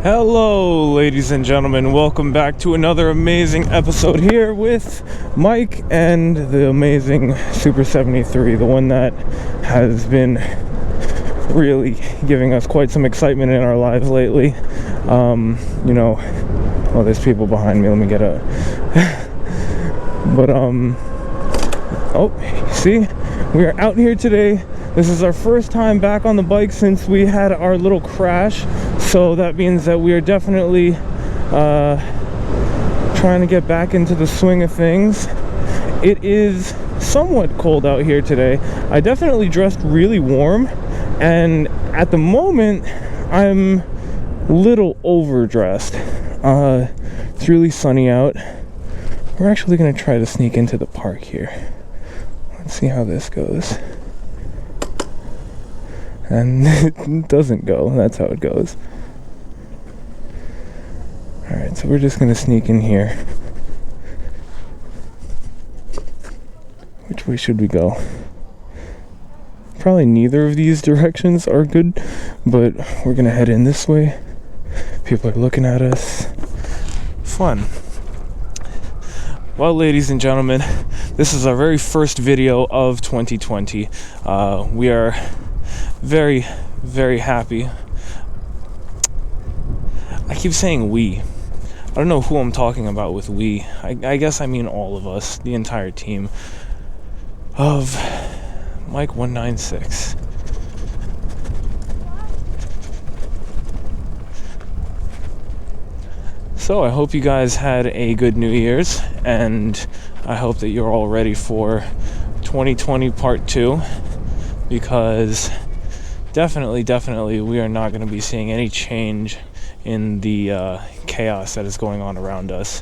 Hello, ladies and gentlemen. Welcome back to another amazing episode here with Mike and the amazing Super73, the one that has been really giving us quite some excitement in our lives lately. Oh, there's people behind me. Let me get a... see? We are out here today. This is our first time back on the bike since we had our little crash. So that means that we are definitely trying to get back into the swing of things. It is somewhat cold out here today. I definitely dressed really warm, and at the moment I'm a little overdressed. It's really sunny out. We're actually going to try to sneak into the park here. Let's see how this goes. And it doesn't go. That's how it goes. Alright, so we're just going to sneak in here. Which way should we go? Probably neither of these directions are good, but we're going to head in this way. People are looking at us. Fun. Well, ladies and gentlemen, this is our very first video of 2020. We are very, very happy. I keep saying we. I don't know who I'm talking about with we. I guess I mean all of us, the entire team of Mike 196. So I hope you guys had a good New Year's, and I hope that you're all ready for 2020 Part 2, because definitely we are not going to be seeing any change in the chaos that is going on around us.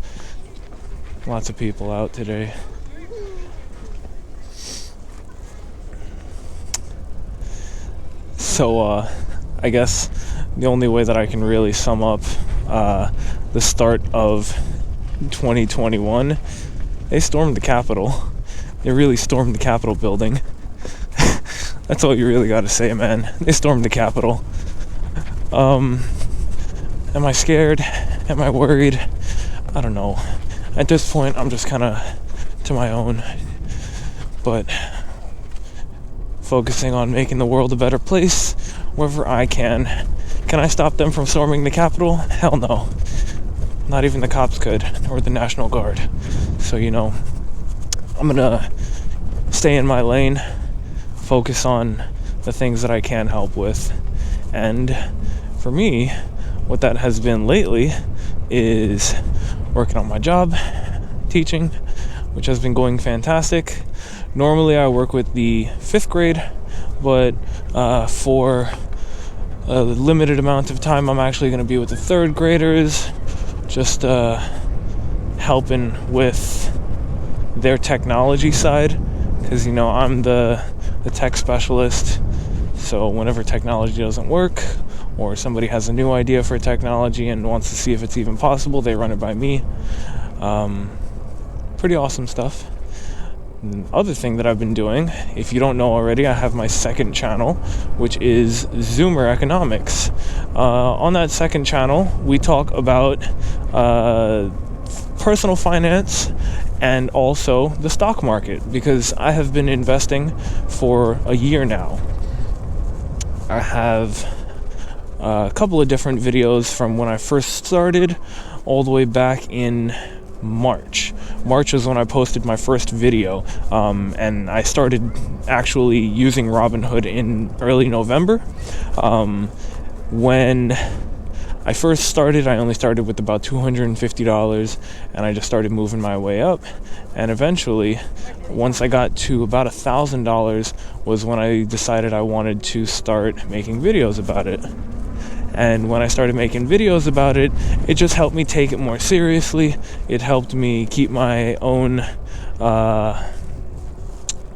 Lots of people out today. So I guess the only way that I can really sum up the start of 2021, they stormed the Capitol. They really stormed the Capitol building. That's all you really got to say, man. They stormed the Capitol. Am I scared? Am I worried? I don't know. At this point, I'm just kind of to my own. But focusing on making the world a better place wherever I can. Can I stop them from storming the Capitol? Hell no. Not even the cops could, or the National Guard. So, I'm gonna stay in my lane, focus on the things that I can help with. And for me, what that has been lately is working on my job, teaching, which has been going fantastic. Normally I work with the 5th grade, but for a limited amount of time I'm actually going to be with the 3rd graders, just helping with their technology side, because I'm the tech specialist. So whenever technology doesn't work, or somebody has a new idea for technology and wants to see if it's even possible, they run it by me. Pretty awesome stuff. Other thing that I've been doing, if you don't know already, I have my second channel, which is Zoomer Economics. On that second channel, we talk about personal finance and also the stock market, because I have been investing for a year now. I have a couple of different videos from when I first started all the way back in March. March is when I posted my first video, and I started actually using Robinhood in early November. When I first started, I only started with about $250, and I just started moving my way up. And eventually, once I got to about $1,000 was when I decided I wanted to start making videos about it. And when I started making videos about it, it just helped me take it more seriously. It helped me keep my own,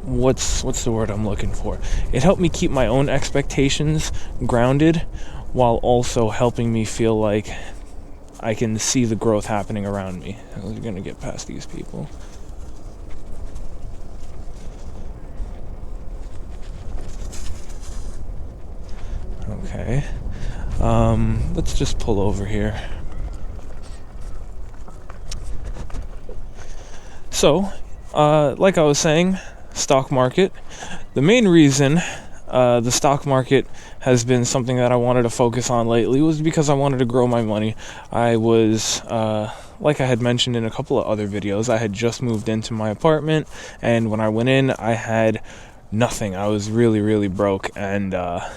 what's the word I'm looking for? It helped me keep my own expectations grounded, while also helping me feel like I can see the growth happening around me. We're gonna get past these people. Okay. Let's just pull over here. So, like I was saying, stock market. The main reason the stock market has been something that I wanted to focus on lately was because I wanted to grow my money. I was, like I had mentioned in a couple of other videos, I had just moved into my apartment, and when I went in, I had nothing. I was really, really broke, and I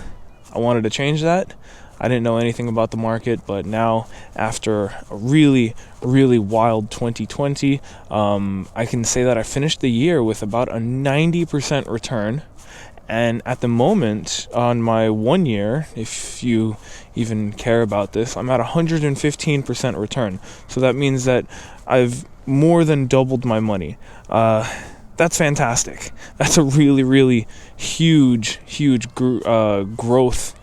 wanted to change that. I didn't know anything about the market, but now, after a really, really wild 2020, I can say that I finished the year with about a 90% return. And at the moment, on my 1 year, if you even care about this, I'm at 115% return. So that means that I've more than doubled my money. That's fantastic. That's a really, really huge growth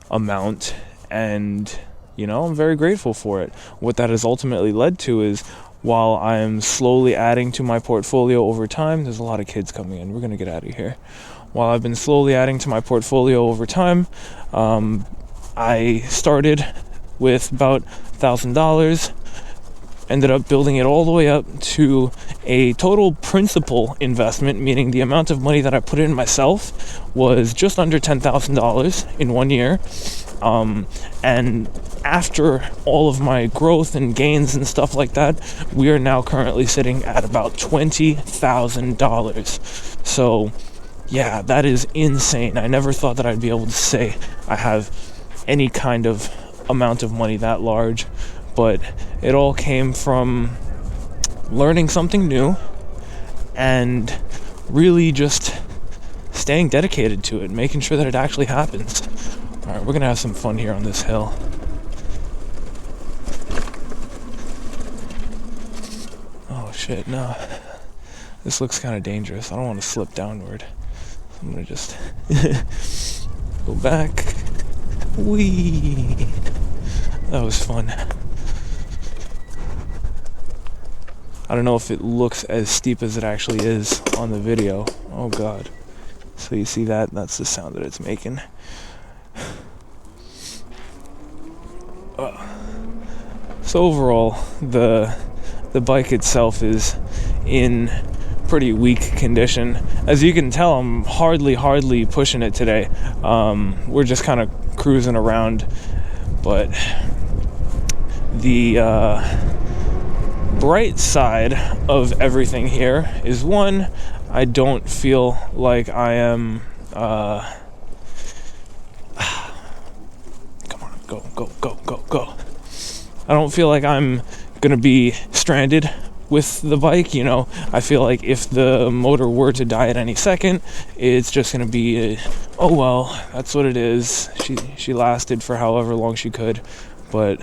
amount, and I'm very grateful for it. What that has ultimately led to is, while I am slowly adding to my portfolio over time, there's a lot of kids coming in, we're gonna get out of here. While I've been slowly adding to my portfolio over time, I started with about $1,000, ended up building it all the way up to a total principal investment, meaning the amount of money that I put in myself was just under $10,000 in 1 year. And after all of my growth and gains and stuff like that, we are now currently sitting at about $20,000. So yeah, that is insane. I never thought that I'd be able to say I have any kind of amount of money that large, but it all came from learning something new and really just staying dedicated to it, making sure that it actually happens. All right, we're gonna have some fun here on this hill. Oh shit, no. This looks kind of dangerous. I don't want to slip downward. I'm gonna just go back. Whee! That was fun. I don't know if it looks as steep as it actually is on the video. Oh god. So you see that? That's the sound that it's making. So overall, the bike itself is in pretty weak condition. As you can tell, I'm hardly pushing it today. We're just kind of cruising around, but the bright side of everything here is, one, I don't feel like I am come on, go. I don't feel like I'm gonna be stranded with the bike. I feel like if the motor were to die at any second, it's just gonna be oh well, that's what it is. She lasted for however long she could, but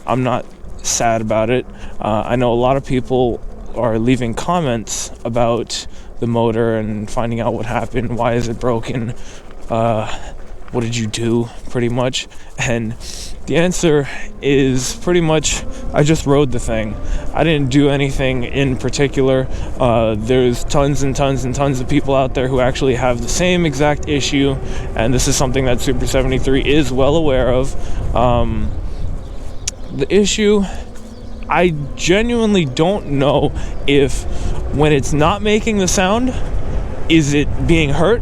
I'm not sad about it. I know a lot of people are leaving comments about the motor and finding out what happened, why is it broken, what did you do, pretty much. And the answer is pretty much, I just rode the thing. I didn't do anything in particular. There's tons and tons and tons of people out there who actually have the same exact issue, and this is something that Super73 is well aware of. The issue, I genuinely don't know if, when it's not making the sound, is it being hurt?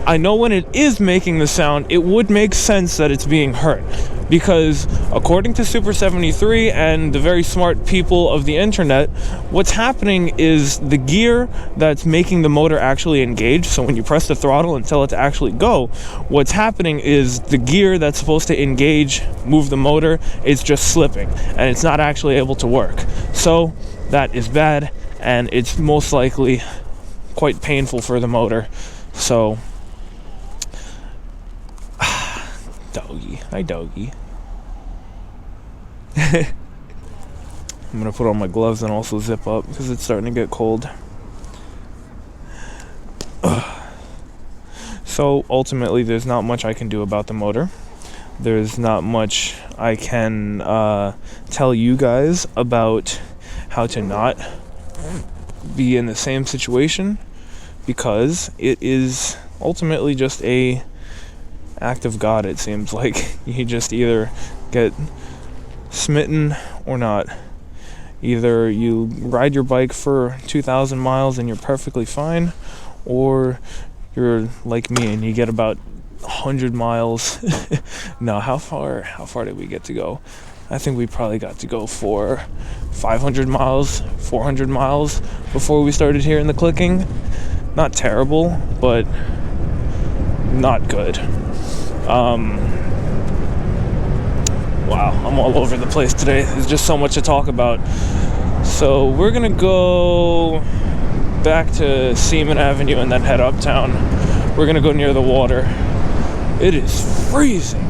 I know when it is making the sound, it would make sense that it's being hurt, because according to Super73 and the very smart people of the internet, what's happening is the gear that's making the motor actually engage. So when you press the throttle and tell it to actually go, what's happening is the gear that's supposed to engage, move the motor, is just slipping, and it's not actually able to work. So that is bad, and it's most likely quite painful for the motor. So doggy. Hi, doggy. I'm gonna put on my gloves and also zip up because it's starting to get cold. So ultimately, there's not much I can do about the motor. There's not much I can tell you guys about how to not be in the same situation, because it is ultimately just a act of God, it seems like. You just either get smitten or not. Either you ride your bike for 2,000 miles and you're perfectly fine, or you're like me and you get about 100 miles. No, how far did we get to go? I think we probably got to go for 500 miles, 400 miles before we started hearing the clicking. Not terrible, but not good. Wow, I'm all over the place today. There's just so much to talk about. So we're gonna go back to Seaman Avenue and then head uptown. We're gonna go near the water. It is freezing.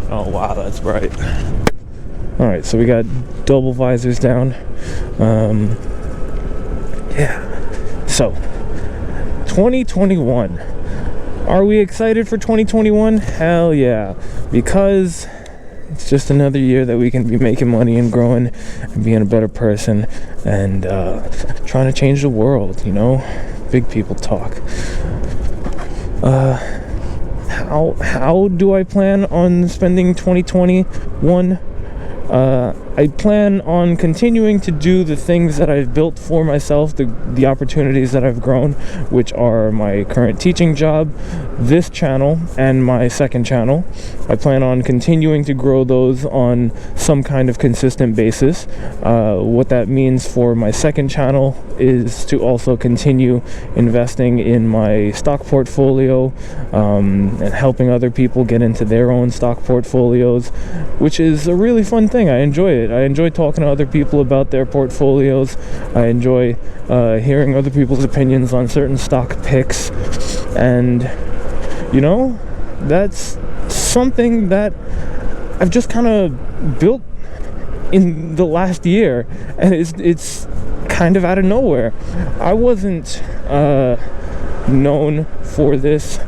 Oh wow, that's bright. Alright, so we got double visors down. Yeah. So 2021. Are we excited for 2021? Hell yeah. Because it's just another year that we can be making money and growing and being a better person and trying to change the world, you know? Big people talk. How do I plan on spending 2021? I plan on continuing to do the things that I've built for myself, the opportunities that I've grown, which are my current teaching job, this channel, and my second channel. I plan on continuing to grow those on some kind of consistent basis. What that means for my second channel is to also continue investing in my stock portfolio and helping other people get into their own stock portfolios, which is a really fun thing. I enjoy it. I enjoy talking to other people about their portfolios. I enjoy hearing other people's opinions on certain stock picks. And, you know, that's something that I've just kind of built in the last year. And it's kind of out of nowhere. I wasn't known for this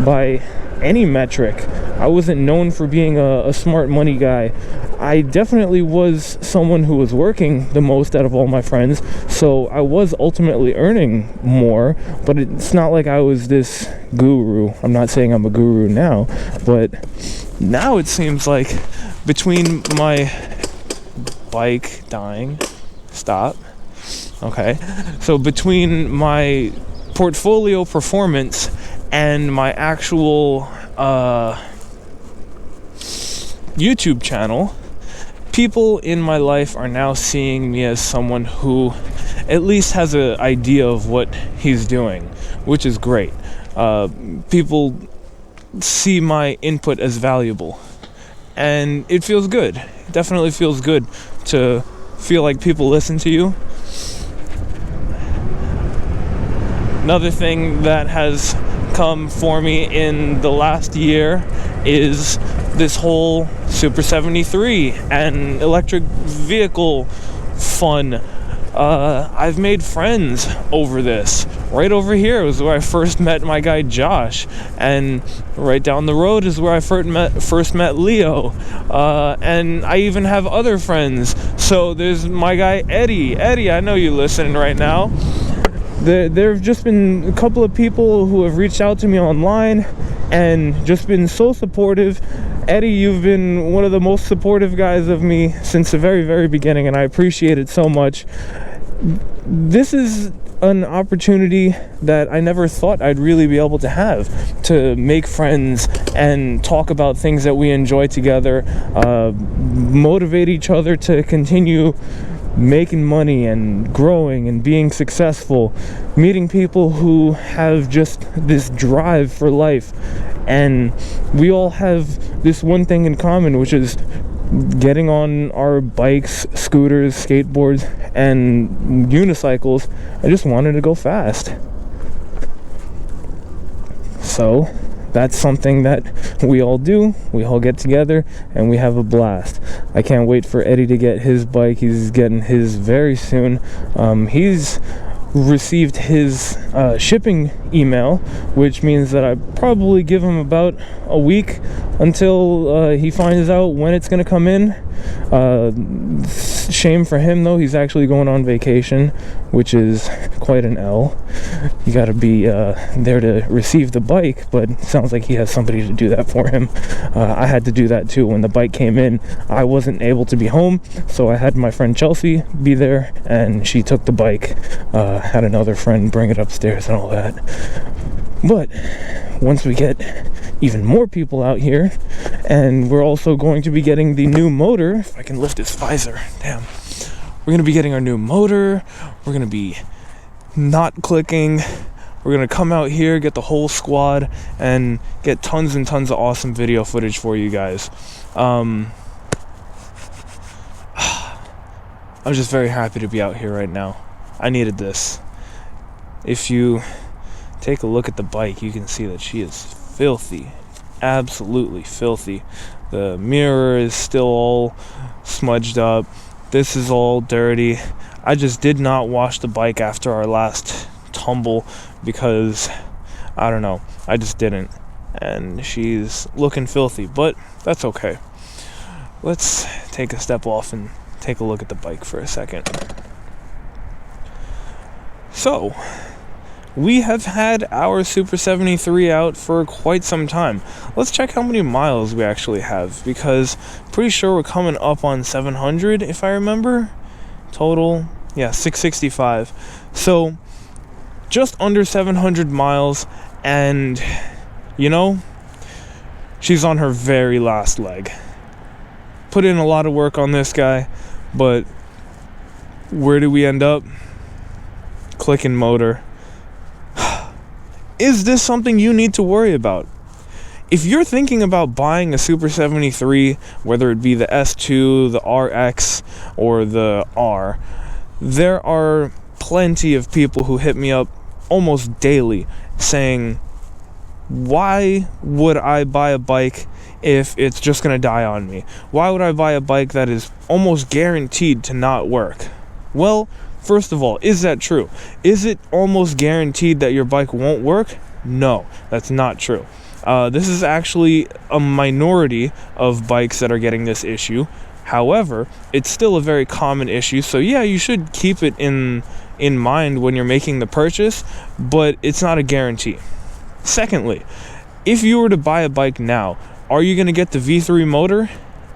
by any metric. I wasn't known for being a smart money guy. I definitely was someone who was working the most out of all my friends, so I was ultimately earning more, but it's not like I was this guru. I'm not saying I'm a guru now, but now it seems like between my bike dying, so between my portfolio performance and my actual YouTube channel, people in my life are now seeing me as someone who at least has an idea of what he's doing, which is great. People see my input as valuable, and it feels good. It definitely feels good to feel like people listen to you. Another thing that has come for me in the last year is this whole Super73 and electric vehicle fun. I've made friends over this. Right over here was where I first met my guy Josh, and right down the road is where I first met Leo, and I even have other friends. So there's my guy Eddie, I know you listening right now. There have just been a couple of people who have reached out to me online and just been so supportive. Eddie, you've been one of the most supportive guys of me since the very, very beginning, and I appreciate it so much. This is an opportunity that I never thought I'd really be able to have, to make friends and talk about things that we enjoy together, motivate each other to continue making money and growing and being successful, meeting people who have just this drive for life. And we all have this one thing in common, which is getting on our bikes, scooters, skateboards, and unicycles. I just wanted to go fast. So that's something that we all do. We all get together and we have a blast. I can't wait for Eddie to get his bike. He's getting his very soon. He's received his shipping email, which means that I probably give him about a week until he finds out when it's going to come in. Shame for him though, he's actually going on vacation, which is quite an L. You gotta be there to receive the bike, but it sounds like he has somebody to do that for him. I had to do that too. When the bike came in, I wasn't able to be home, so I had my friend Chelsea be there, and she took the bike, had another friend bring it upstairs and all that. But once we get even more people out here, and we're also going to be getting the new motor, if I can lift this visor, damn. We're going to be getting our new motor, we're going to be not clicking, we're going to come out here, get the whole squad, and get tons and tons of awesome video footage for you guys. I'm just very happy to be out here right now. I needed this. If you take a look at the bike, you can see that she is filthy, absolutely filthy. The mirror is still all smudged up. This is all dirty. I just did not wash the bike after our last tumble because, I don't know, I just didn't. And she's looking filthy, but that's okay. Let's take a step off and take a look at the bike for a second. So, we have had our Super 73 out for quite some time. Let's check how many miles we actually have, because pretty sure we're coming up on 700, if I remember. Total, yeah, 665. So, just under 700 miles, and, you know, she's on her very last leg. Put in a lot of work on this guy, but where do we end up? Clicking motor. Is this something you need to worry about? If you're thinking about buying a Super 73, whether it be the S2, the RX, or the R, there are plenty of people who hit me up almost daily saying, why would I buy a bike if it's just going to die on me? Why would I buy a bike that is almost guaranteed to not work? Well, first of all, is that true? Is it almost guaranteed that your bike won't work? No, that's not true. This is actually a minority of bikes that are getting this issue. However, it's still a very common issue, so yeah, you should keep it in mind when you're making the purchase, but it's not a guarantee. Secondly, if you were to buy a bike now, are you going to get the V3 motor?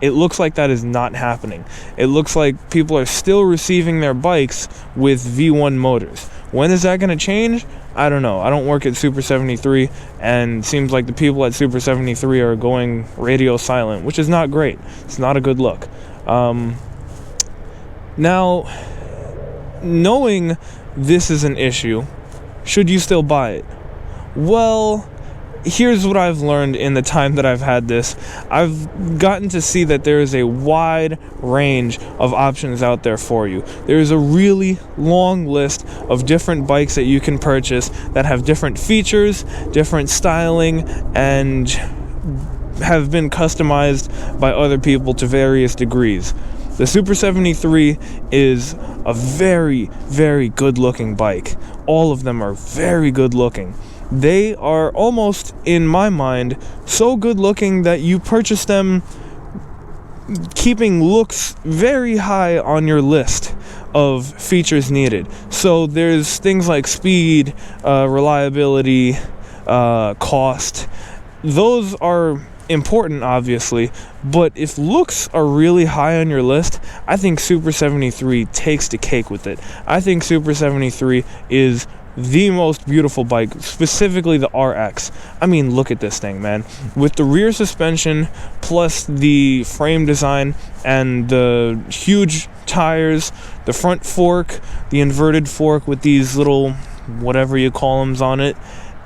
It looks like that is not happening. It looks like people are still receiving their bikes with V1 motors. When is that going to change? I don't know. I don't work at Super 73, and it seems like the people at Super 73 are going radio silent, which is not great. It's not a good look. Now, knowing this is an issue, should you still buy it? Well, here's what I've learned in the time that I've had this. I've gotten to see that there is a wide range of options out there for you. There is a really long list of different bikes that you can purchase that have different features, different styling, and have been customized by other people to various degrees. The Super 73 is a very, very good looking bike. All of them are very good looking. They are almost, in my mind, so good looking that you purchase them keeping looks very high on your list of features needed. So there's things like speed, reliability, cost. Those are important, obviously, but if looks are really high on your list, I think Super 73 takes the cake with it. I think Super 73 is the most beautiful bike, specifically the RX. I mean, look at this thing, man. With the rear suspension, plus the frame design, and the huge tires, the front fork, the inverted fork with these little, whatever you call them, on it,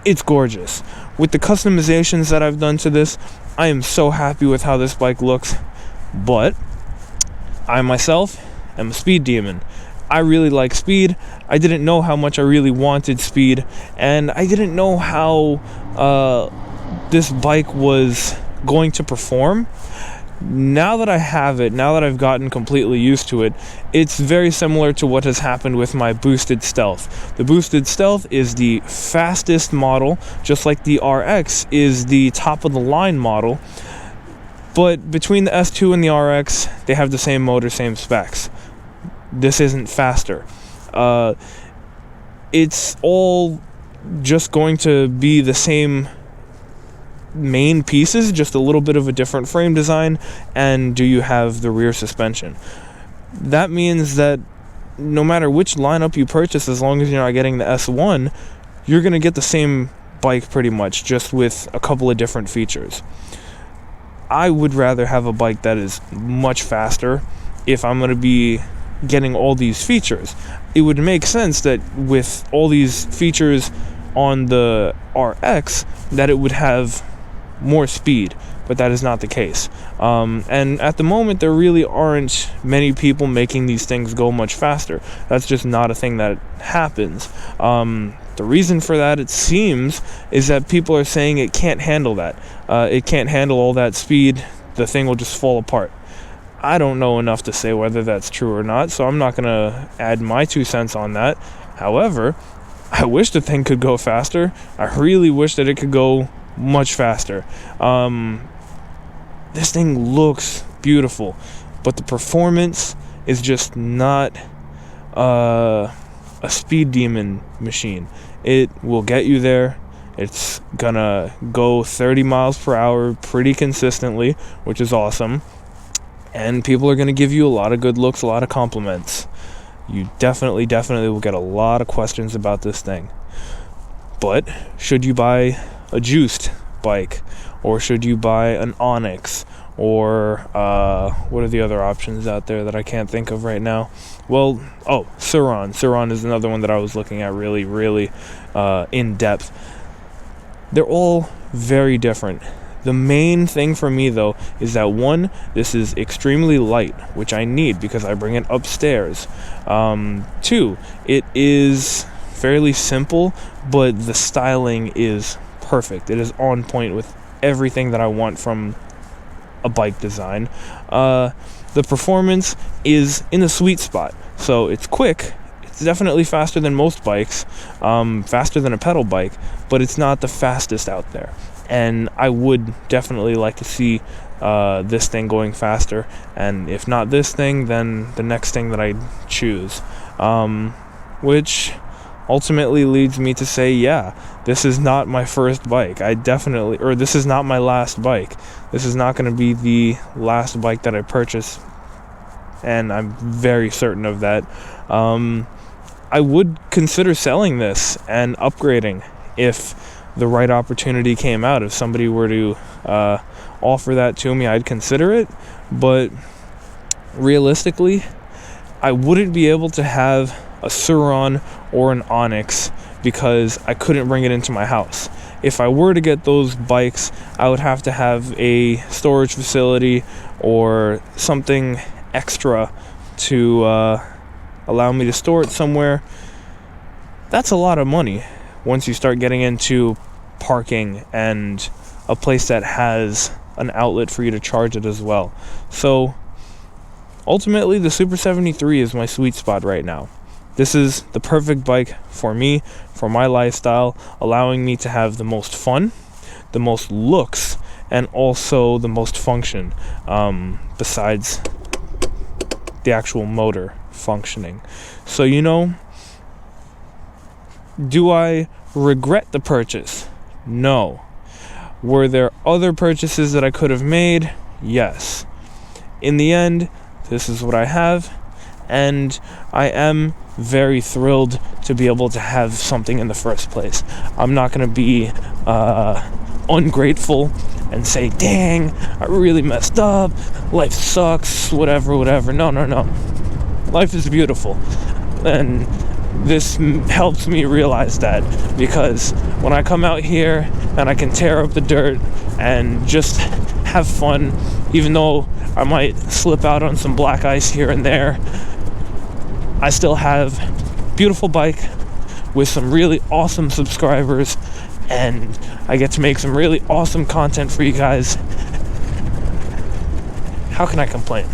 it's gorgeous. With the customizations that I've done to this, I am so happy with how this bike looks. But I myself am a speed demon. I really like speed. I didn't know how much I really wanted speed, and I didn't know how this bike was going to perform. Now that I have it, now that I've gotten completely used to it, it's very similar to what has happened with my Boosted Stealth. The Boosted Stealth is the fastest model, just like the RX is the top of the line model. But between the S2 and the RX, they have the same motor, same specs. this isn't faster. It's all just going to be the same main pieces, just a little bit of a different frame design, and do you have the rear suspension? That means that no matter which lineup you purchase, as long as you're not getting the S1, you're going to get the same bike pretty much, just with a couple of different features. I would rather have a bike that is much faster if I'm going to be getting all these features. It would make sense that with all these features on the RX that it would have more speed, but that is not the case. And at the moment, there really aren't many people making these things go much faster. That's just not a thing that happens. The reason for that, it seems, is that people are saying it can't handle that. It can't handle all that speed. The thing will just fall apart. I don't know enough to say whether that's true or not, so I'm not going to add my 2 cents on that. However, I wish the thing could go faster. I really wish that it could go much faster. This thing looks beautiful, but the performance is just not a speed demon machine. It will get you there. It's gonna go 30 miles per hour pretty consistently, which is awesome. And people are gonna give you a lot of good looks, a lot of compliments. You definitely will get a lot of questions about this thing. But should you buy a juiced bike, or should you buy an Onyx, or what are the other options out there that I can't think of right now? Well, Sur-Ron is another one that I was looking at really in depth. They're all very different. The main thing for me, though, is that 1, this is extremely light, which I need because I bring it upstairs. 2, it is fairly simple, but the styling is perfect. It is on point with everything that I want from a bike design. The performance is in the sweet spot, so it's quick. It's definitely faster than most bikes, faster than a pedal bike, but it's not the fastest out there. And I would definitely like to see this thing going faster, and if not this thing, then the next thing that I choose, which ultimately leads me to say, yeah, this is not my first bike. This is not my last bike. This is not going to be the last bike that I purchase, and I'm very certain of that. I would consider selling this and upgrading if the right opportunity came out. If somebody were to offer that to me, I'd consider it. But realistically, I wouldn't be able to have a Sur-Ron or an Onyx because I couldn't bring it into my house. If I were to get those bikes, I would have to have a storage facility or something extra to allow me to store it somewhere. That's a lot of money once you start getting into parking and a place that has an outlet for you to charge it as well. So ultimately, the Super73 is my sweet spot right now. This is the perfect bike for me, for my lifestyle, allowing me to have the most fun, the most looks, and also the most function, besides the actual motor functioning. So, do I regret the purchase? No. Were there other purchases that I could have made? Yes. In the end, this is what I have, and I am very thrilled to be able to have something in the first place. I'm not going to be ungrateful and say, dang, I really messed up, life sucks, whatever. No. Life is beautiful. And this helps me realize that, because when I come out here and I can tear up the dirt and just have fun, even though I might slip out on some black ice here and there, I still have a beautiful bike with some really awesome subscribers, and I get to make some really awesome content for you guys. How can I complain?